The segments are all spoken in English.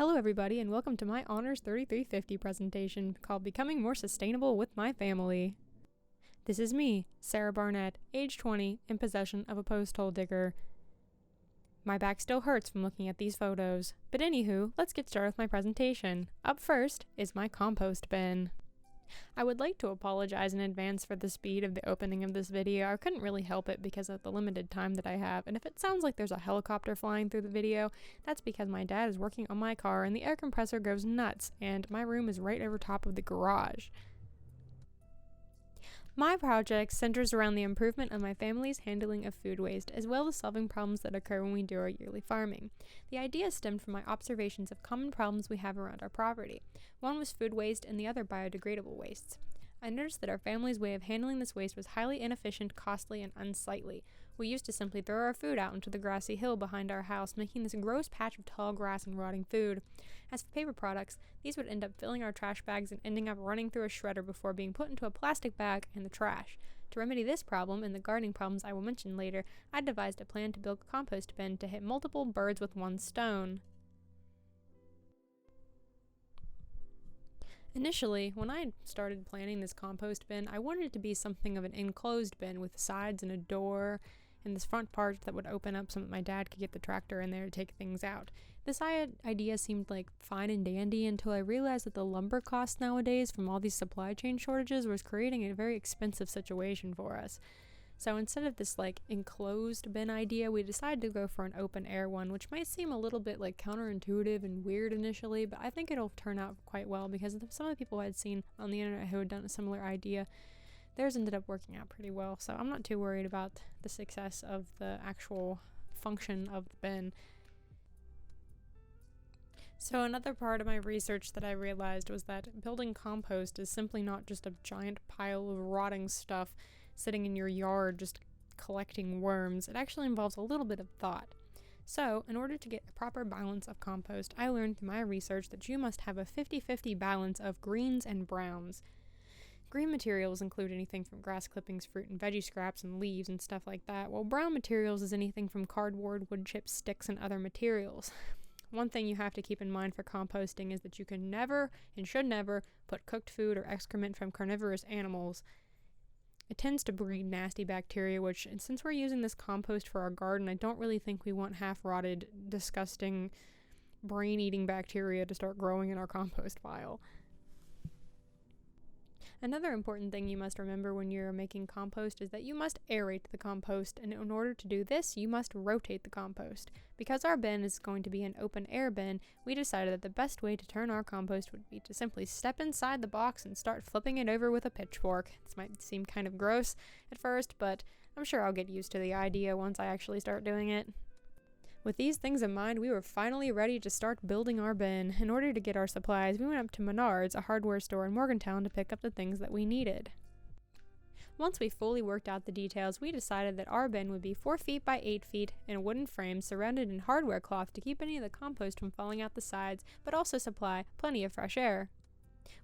Hello everybody and welcome to my Honors 3350 presentation called Becoming More Sustainable with My Family. This is me, Sarah Barnett, age 20, in possession of a post hole digger. My back still hurts from looking at these photos, but anywho, let's get started with my presentation. Up first is my compost bin. I would like to apologize in advance for the speed of the opening of this video. I couldn't really help it because of the limited time that I have, and if it sounds like there's a helicopter flying through the video, that's because my dad is working on my car and the air compressor goes nuts, and my room is right over top of the garage. My project centers around the improvement of my family's handling of food waste, as well as solving problems that occur when we do our yearly farming. The idea stemmed from my observations of common problems we have around our property. One was food waste and the other biodegradable wastes. I noticed that our family's way of handling this waste was highly inefficient, costly, and unsightly. We used to simply throw our food out into the grassy hill behind our house, making this gross patch of tall grass and rotting food. As for paper products, these would end up filling our trash bags and ending up running through a shredder before being put into a plastic bag and the trash. To remedy this problem and the gardening problems I will mention later, I devised a plan to build a compost bin to hit multiple birds with one stone. Initially, when I started planning this compost bin, I wanted it to be something of an enclosed bin with sides and a door and this front part that would open up so that my dad could get the tractor in there to take things out. This idea seemed like fine and dandy until I realized that the lumber costs nowadays from all these supply chain shortages was creating a very expensive situation for us. So instead of this enclosed bin idea, we decided to go for an open air one, which might seem a little bit counterintuitive and weird initially, but I think it'll turn out quite well because some of the people I'd seen on the internet who had done a similar idea, theirs ended up working out pretty well. So I'm not too worried about the success of the actual function of the bin. So another part of my research that I realized was that building compost is simply not just a giant pile of rotting stuff sitting in your yard just collecting worms. It actually involves a little bit of thought. So, in order to get a proper balance of compost, I learned through my research that you must have a 50-50 balance of greens and browns. Green materials include anything from grass clippings, fruit and veggie scraps, and leaves and stuff like that, while brown materials is anything from cardboard, wood chips, sticks, and other materials. One thing you have to keep in mind for composting is that you can never and should never put cooked food or excrement from carnivorous animals. It tends to breed nasty bacteria, which, and since we're using this compost for our garden, I don't really think we want half-rotted, disgusting, brain-eating bacteria to start growing in our compost pile. Another important thing you must remember when you're making compost is that you must aerate the compost, and in order to do this, you must rotate the compost. Because our bin is going to be an open air bin, we decided that the best way to turn our compost would be to simply step inside the box and start flipping it over with a pitchfork. This might seem kind of gross at first, but I'm sure I'll get used to the idea once I actually start doing it. With these things in mind, we were finally ready to start building our bin. In order to get our supplies, we went up to Menards, a hardware store in Morgantown, to pick up the things that we needed. Once we fully worked out the details, we decided that our bin would be 4 feet by 8 feet in a wooden frame surrounded in hardware cloth to keep any of the compost from falling out the sides, but also supply plenty of fresh air.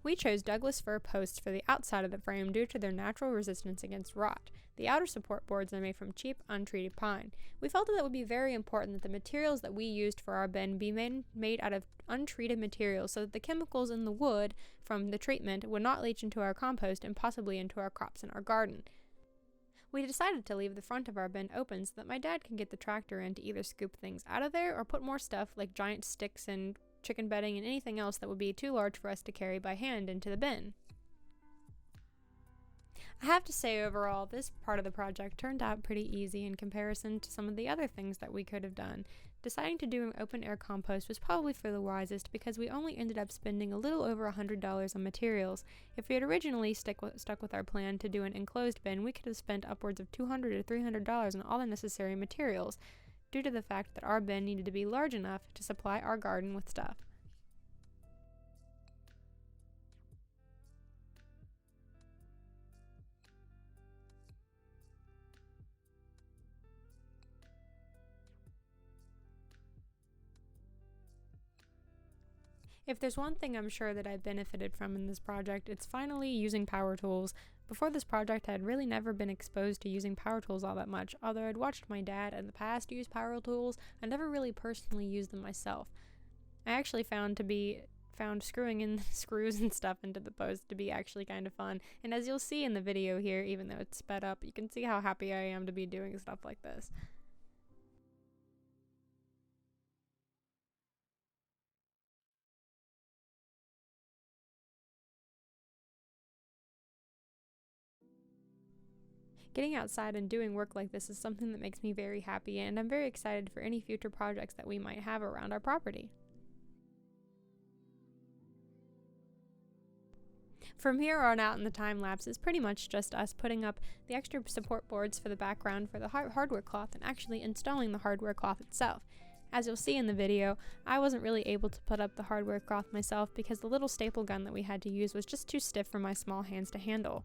We chose Douglas fir posts for the outside of the frame due to their natural resistance against rot. The outer support boards are made from cheap, untreated pine. We felt that it would be very important that the materials that we used for our bin be made out of untreated materials so that the chemicals in the wood from the treatment would not leach into our compost and possibly into our crops in our garden. We decided to leave the front of our bin open so that my dad can get the tractor in to either scoop things out of there or put more stuff like giant sticks and chicken bedding and anything else that would be too large for us to carry by hand into the bin. I have to say overall, this part of the project turned out pretty easy in comparison to some of the other things that we could have done. Deciding to do an open air compost was probably for the wisest because we only ended up spending a little over $100 on materials. If we had originally stuck with our plan to do an enclosed bin, we could have spent upwards of $200 to $300 on all the necessary materials, due to the fact that our bin needed to be large enough to supply our garden with stuff. If there's one thing I'm sure that I benefited from in this project, it's finally using power tools. Before this project, I had really never been exposed to using power tools all that much. Although I'd watched my dad in the past use power tools, I never really personally used them myself. I actually found screwing in screws and stuff into the post to be actually kind of fun. And as you'll see in the video here, even though it's sped up, you can see how happy I am to be doing stuff like this. Getting outside and doing work like this is something that makes me very happy, and I'm very excited for any future projects that we might have around our property. From here on out in the time lapse is pretty much just us putting up the extra support boards for the background for the hardware cloth and actually installing the hardware cloth itself. As you'll see in the video, I wasn't really able to put up the hardware cloth myself because the little staple gun that we had to use was just too stiff for my small hands to handle.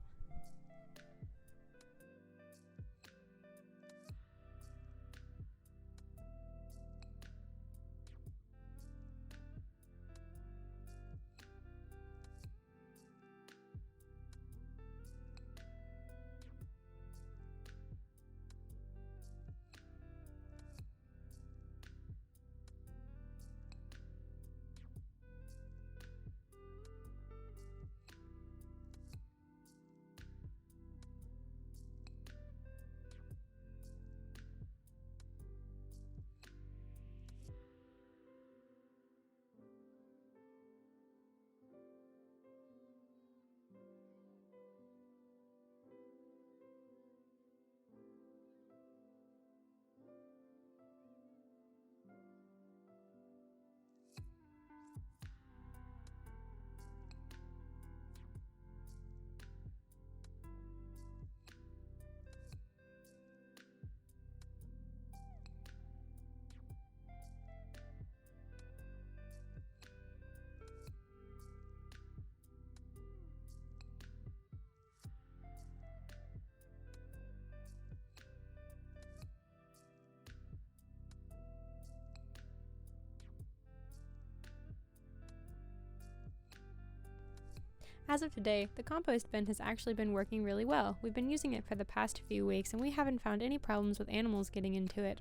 As of today, the compost bin has actually been working really well. We've been using it for the past few weeks and we haven't found any problems with animals getting into it.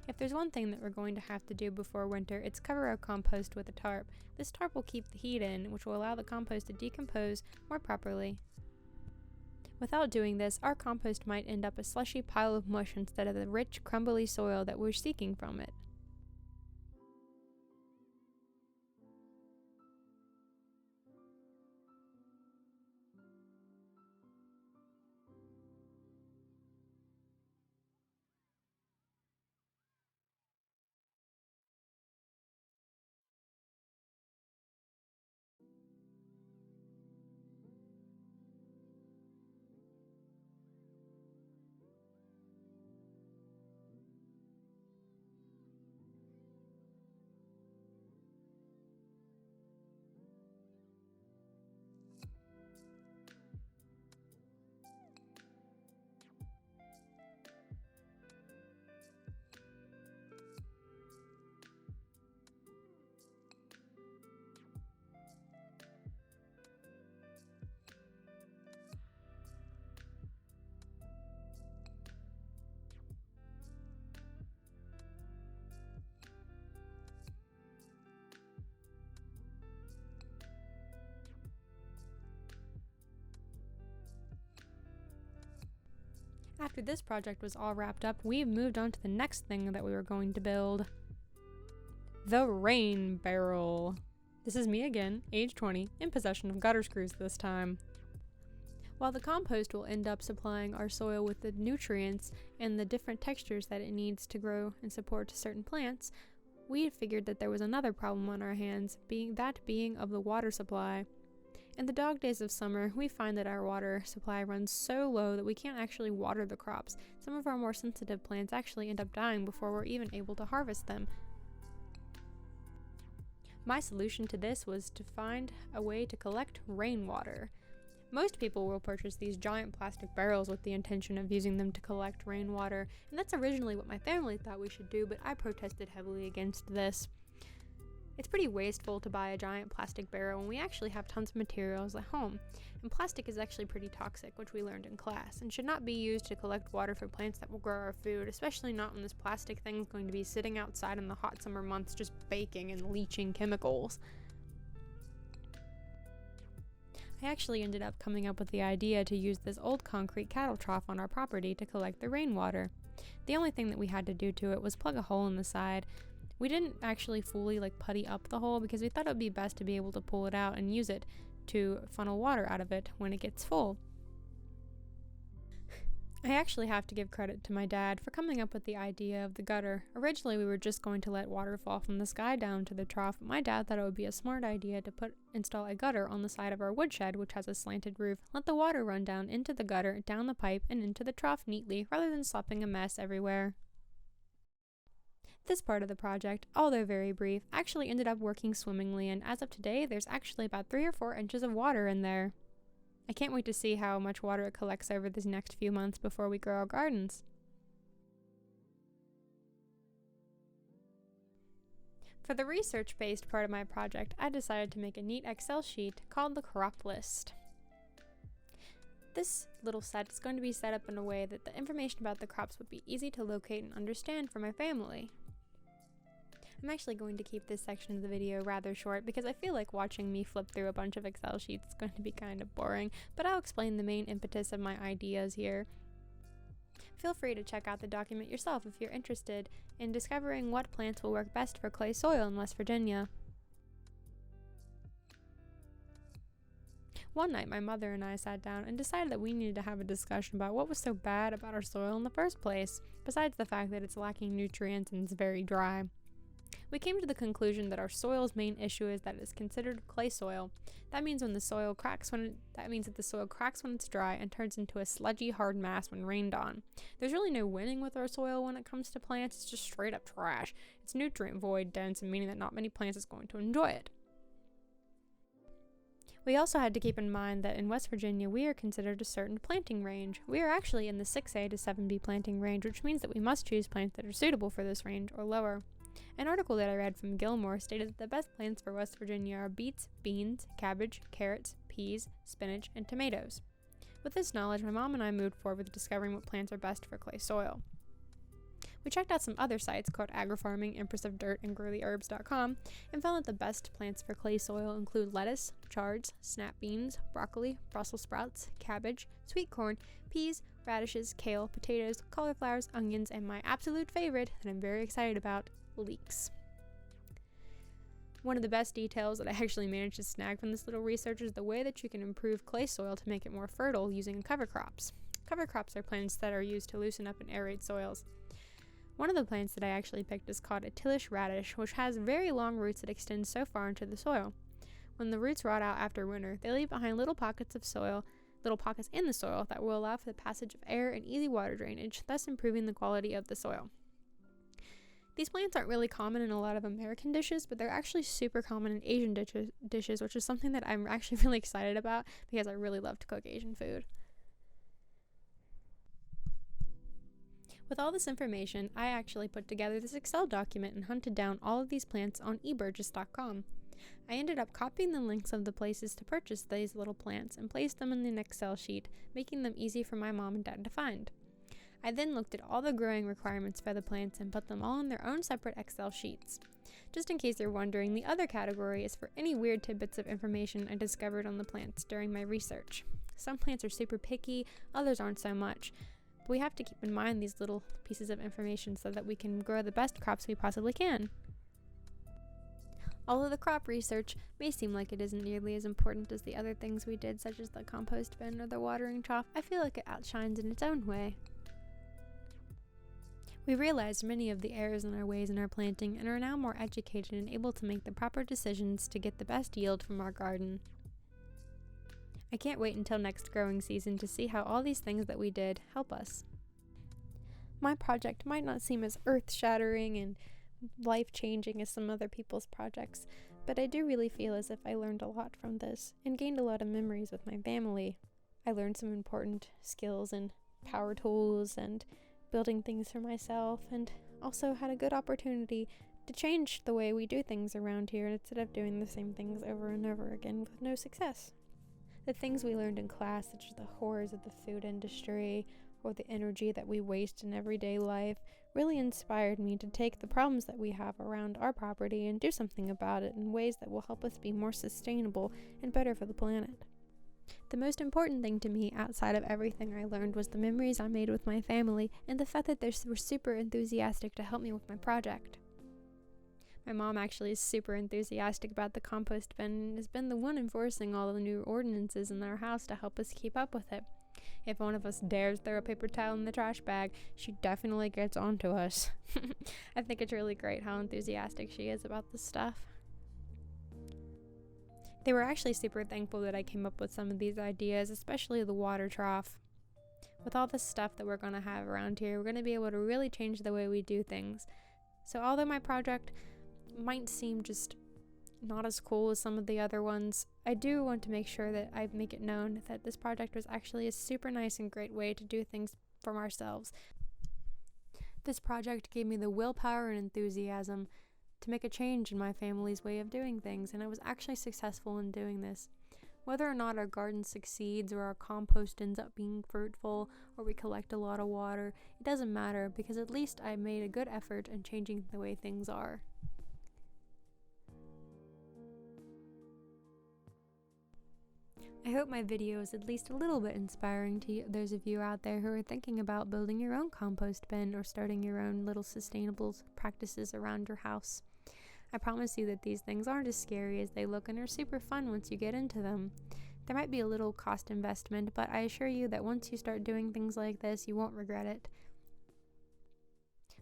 If there's one thing that we're going to have to do before winter, it's cover our compost with a tarp. This tarp will keep the heat in, which will allow the compost to decompose more properly. Without doing this, our compost might end up a slushy pile of mush instead of the rich, crumbly soil that we're seeking from it. After this project was all wrapped up, we moved on to the next thing that we were going to build. The rain barrel. This is me again, age 20, in possession of gutter screws this time. While the compost will end up supplying our soil with the nutrients and the different textures that it needs to grow and support certain plants, we figured that there was another problem on our hands, being of the water supply. In the dog days of summer, we find that our water supply runs so low that we can't actually water the crops. Some of our more sensitive plants actually end up dying before we're even able to harvest them. My solution to this was to find a way to collect rainwater. Most people will purchase these giant plastic barrels with the intention of using them to collect rainwater, and that's originally what my family thought we should do, but I protested heavily against this. It's pretty wasteful to buy a giant plastic barrel when we actually have tons of materials at home. And plastic is actually pretty toxic, which we learned in class, and should not be used to collect water for plants that will grow our food, especially not when this plastic thing is going to be sitting outside in the hot summer months just baking and leaching chemicals. I actually ended up coming up with the idea to use this old concrete cattle trough on our property to collect the rainwater. The only thing that we had to do to it was plug a hole in the side. We didn't actually fully putty up the hole because we thought it would be best to be able to pull it out and use it to funnel water out of it when it gets full. I actually have to give credit to my dad for coming up with the idea of the gutter. Originally, we were just going to let water fall from the sky down to the trough, but my dad thought it would be a smart idea to install a gutter on the side of our woodshed, which has a slanted roof, let the water run down into the gutter, down the pipe, and into the trough neatly, rather than slopping a mess everywhere. This part of the project, although very brief, actually ended up working swimmingly, and as of today, there's actually about 3 or 4 inches of water in there. I can't wait to see how much water it collects over these next few months before we grow our gardens. For the research-based part of my project, I decided to make a neat Excel sheet called the crop list. This little set is going to be set up in a way that the information about the crops would be easy to locate and understand for my family. I'm actually going to keep this section of the video rather short because I feel like watching me flip through a bunch of Excel sheets is going to be kind of boring, but I'll explain the main impetus of my ideas here. Feel free to check out the document yourself if you're interested in discovering what plants will work best for clay soil in West Virginia. One night, my mother and I sat down and decided that we needed to have a discussion about what was so bad about our soil in the first place, besides the fact that it's lacking nutrients and it's very dry. We came to the conclusion that our soil's main issue is that it is considered clay soil. That means that the soil cracks when it's dry and turns into a sludgy, hard mass when rained on. There's really no winning with our soil when it comes to plants. It's just straight up trash. It's nutrient void dense, meaning that not many plants is going to enjoy it. We also had to keep in mind that in West Virginia, we are considered a certain planting range. We are actually in the 6A to 7B planting range, which means that we must choose plants that are suitable for this range or lower. An article that I read from Gilmore stated that the best plants for West Virginia are beets, beans, cabbage, carrots, peas, spinach, and tomatoes. With this knowledge, my mom and I moved forward with discovering what plants are best for clay soil. We checked out some other sites called AgriFarming, Empress of Dirt, and GrowTheHerbs.com and found that the best plants for clay soil include lettuce, chards, snap beans, broccoli, Brussels sprouts, cabbage, sweet corn, peas, radishes, kale, potatoes, cauliflowers, onions, and my absolute favorite that I'm very excited about, leeks. One of the best details that I actually managed to snag from this little research is the way that you can improve clay soil to make it more fertile using cover crops. Cover crops are plants that are used to loosen up and aerate soils. One of the plants that I actually picked is called a Tilish radish, which has very long roots that extend so far into the soil. When the roots rot out after winter, they leave behind little pockets in the soil that will allow for the passage of air and easy water drainage, thus improving the quality of the soil. These plants aren't really common in a lot of American dishes, but they're actually super common in Asian dishes, which is something that I'm actually really excited about because I really love to cook Asian food. With all this information, I actually put together this Excel document and hunted down all of these plants on eBurgess.com. I ended up copying the links of the places to purchase these little plants and placed them in an Excel sheet, making them easy for my mom and dad to find. I then looked at all the growing requirements for the plants and put them all in their own separate Excel sheets. Just in case you're wondering, the other category is for any weird tidbits of information I discovered on the plants during my research. Some plants are super picky, others aren't so much. But we have to keep in mind these little pieces of information so that we can grow the best crops we possibly can. Although the crop research may seem like it isn't nearly as important as the other things we did, such as the compost bin or the watering trough, I feel like it outshines in its own way. We realized many of the errors in our ways in our planting and are now more educated and able to make the proper decisions to get the best yield from our garden. I can't wait until next growing season to see how all these things that we did help us. My project might not seem as earth-shattering and life-changing as some other people's projects, but I do really feel as if I learned a lot from this and gained a lot of memories with my family. I learned some important skills in power tools and building things for myself, and also had a good opportunity to change the way we do things around here instead of doing the same things over and over again with no success. The things we learned in class, such as the horrors of the food industry or the energy that we waste in everyday life, really inspired me to take the problems that we have around our property and do something about it in ways that will help us be more sustainable and better for the planet. The most important thing to me outside of everything I learned was the memories I made with my family and the fact that they were super enthusiastic to help me with my project. My mom actually is super enthusiastic about the compost bin and has been the one enforcing all the new ordinances in our house to help us keep up with it. If one of us dares throw a paper towel in the trash bag, she definitely gets onto us. I think it's really great how enthusiastic she is about this stuff. They were actually super thankful that I came up with some of these ideas, especially the water trough. With all the stuff that we're going to have around here, we're going to be able to really change the way we do things. So although my project might seem just not as cool as some of the other ones, I do want to make sure that I make it known that this project was actually a super nice and great way to do things from ourselves. This project gave me the willpower and enthusiasm to make a change in my family's way of doing things, and I was actually successful in doing this. Whether or not our garden succeeds or our compost ends up being fruitful or we collect a lot of water, it doesn't matter because at least I made a good effort in changing the way things are. I hope my video is at least a little bit inspiring to those of you out there who are thinking about building your own compost bin or starting your own little sustainable practices around your house. I promise you that these things aren't as scary as they look and are super fun once you get into them. There might be a little cost investment, but I assure you that once you start doing things like this, you won't regret it.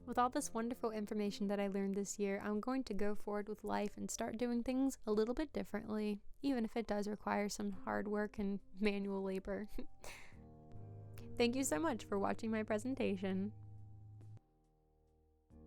With all this wonderful information that I learned this year, I'm going to go forward with life and start doing things a little bit differently, even if it does require some hard work and manual labor. Thank you so much for watching my presentation.